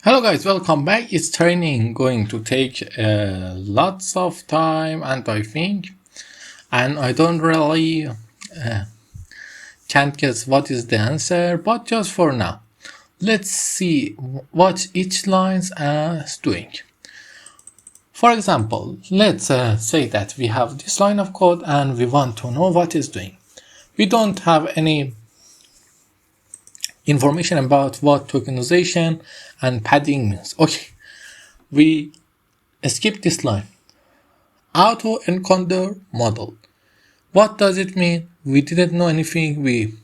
Hello guys, welcome back. It's training going to take lots of time and I don't really can't guess what is the answer, but just for now, let's see what each line is doing. For example, let's say that we have this line of code and we want to know what it's doing. We don't have any information about what tokenization and padding means. Okay, we skip this line. Auto encoder model. What does it mean? We didn't know anything. We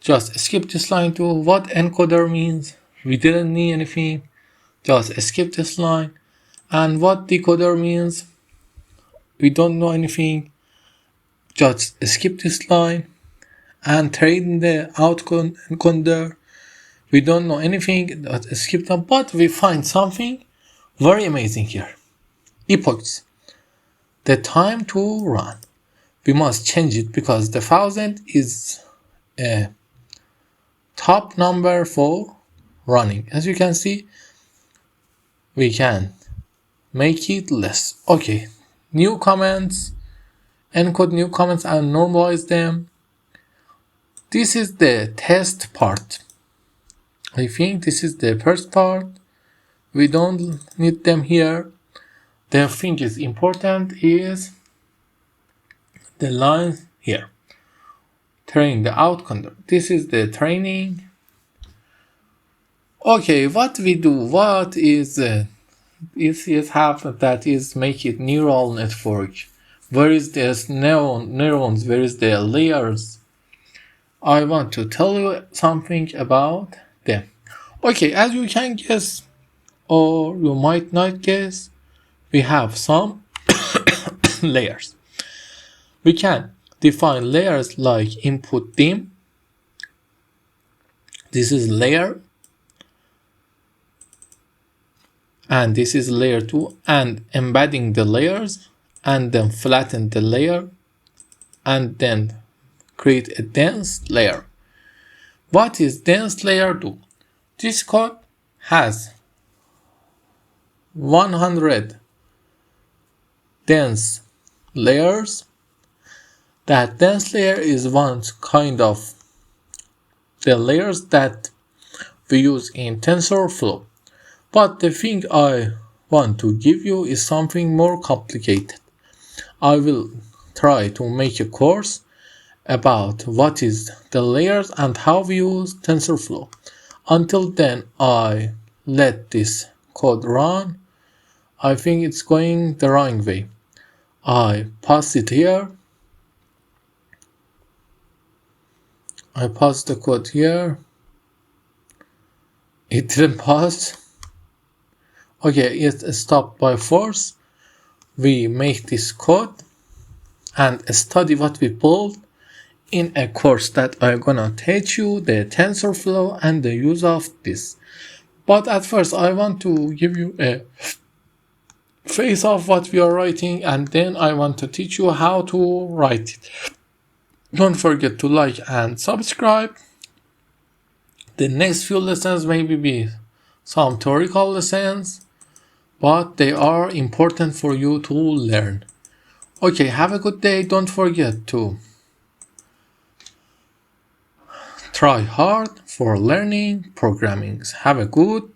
just skip this line to what encoder means. We didn't need anything. Just skip this line. And what decoder means? We don't know anything. Just skip this line. And train the auto encoder. We don't know anything. Skip them, but we find something very amazing here. Epochs. The time to run. We must change it because the 1000 is a top number for running. As you can see, we can make it less. Okay, new comments, encode new comments and normalize them. This is the test part. I think this is the first part. We don't need them here. The thing is important is the line here. Train the outcome. This is the training. Okay, what we do? What is have that is make it neural network? Where is this neurons? Where is the layers? I want to tell you something about them. Okay, as you can guess, or you might not guess, we have some layers. We can define layers like input dim. This is layer. And this is layer 2. And embedding the layers. And then flatten the layer. And then create a dense layer. What is dense layer do? This code has 100 dense layers. That dense layer is one kind of the layers that we use in TensorFlow. But the thing I want to give you is something more complicated. I will try to make a course about what is the layers and how we use TensorFlow. Until then, I let this code run. I think it's going the wrong way. I pass it here. I pass the code here. It didn't pass. Okay, it's stopped by force. We make this code and study what we built in a course that I'm gonna teach you the TensorFlow and the use of this. But at first I want to give you a face of what we are writing and then I want to teach you how to write it. Don't forget to like and subscribe. The next few lessons maybe be some theoretical lessons, but they are important for you to learn. Okay, have a good day. Don't forget to try hard for learning programming. Have a good